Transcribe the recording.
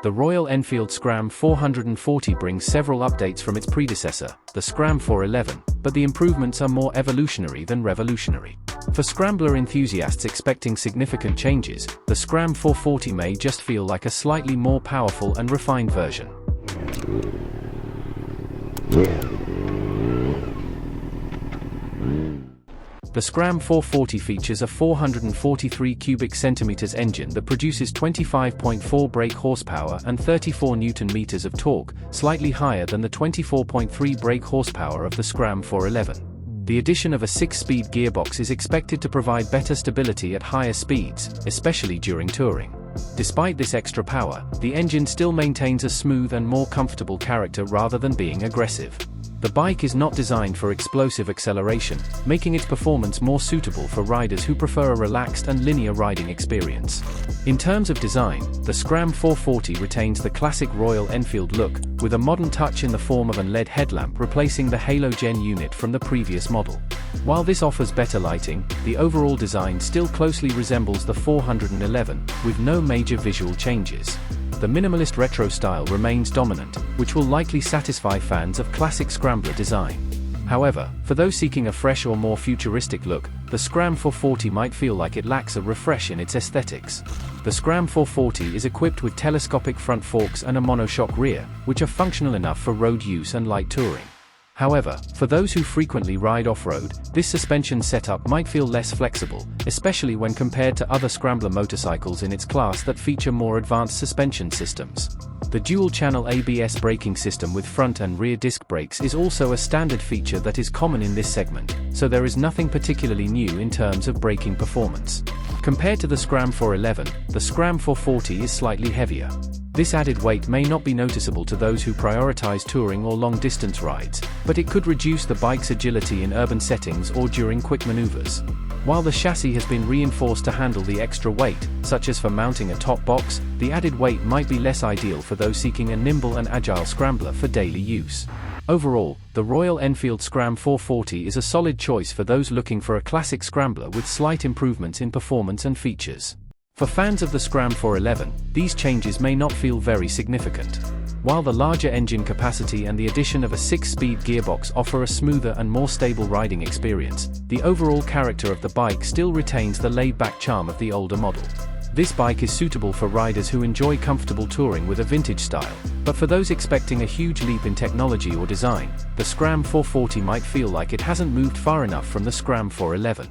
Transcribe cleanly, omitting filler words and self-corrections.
The Royal Enfield Scram 440 brings several updates from its predecessor, the Scram 411, but the improvements are more evolutionary than revolutionary. For Scrambler enthusiasts expecting significant changes, the Scram 440 may just feel like a slightly more powerful and refined version. The Scram 440 features a 443 cubic centimeters engine that produces 25.4 brake horsepower and 34 Nm of torque, slightly higher than the 24.3 brake horsepower of the Scram 411. The addition of a 6-speed gearbox is expected to provide better stability at higher speeds, especially during touring. Despite this extra power, the engine still maintains a smooth and more comfortable character rather than being aggressive. The bike is not designed for explosive acceleration, making its performance more suitable for riders who prefer a relaxed and linear riding experience. In terms of design, the Scram 440 retains the classic Royal Enfield look, with a modern touch in the form of an LED headlamp replacing the halogen unit from the previous model. While this offers better lighting, the overall design still closely resembles the 411, with no major visual changes. The minimalist retro style remains dominant, which will likely satisfy fans of classic Scrambler design. However, for those seeking a fresh or more futuristic look, the Scram 440 might feel like it lacks a refresh in its aesthetics. The Scram 440 is equipped with telescopic front forks and a monoshock rear, which are functional enough for road use and light touring. However, for those who frequently ride off-road, this suspension setup might feel less flexible, especially when compared to other Scrambler motorcycles in its class that feature more advanced suspension systems. The dual-channel ABS braking system with front and rear disc brakes is also a standard feature that is common in this segment, so there is nothing particularly new in terms of braking performance. Compared to the Scram 411, the Scram 440 is slightly heavier. This added weight may not be noticeable to those who prioritize touring or long-distance rides, but it could reduce the bike's agility in urban settings or during quick maneuvers. While the chassis has been reinforced to handle the extra weight, such as for mounting a top box, the added weight might be less ideal for those seeking a nimble and agile Scrambler for daily use. Overall, the Royal Enfield Scram 440 is a solid choice for those looking for a classic Scrambler with slight improvements in performance and features. For fans of the Scram 411, these changes may not feel very significant. While the larger engine capacity and the addition of a 6-speed gearbox offer a smoother and more stable riding experience, the overall character of the bike still retains the laid-back charm of the older model. This bike is suitable for riders who enjoy comfortable touring with a vintage style, but for those expecting a huge leap in technology or design, the Scram 440 might feel like it hasn't moved far enough from the Scram 411.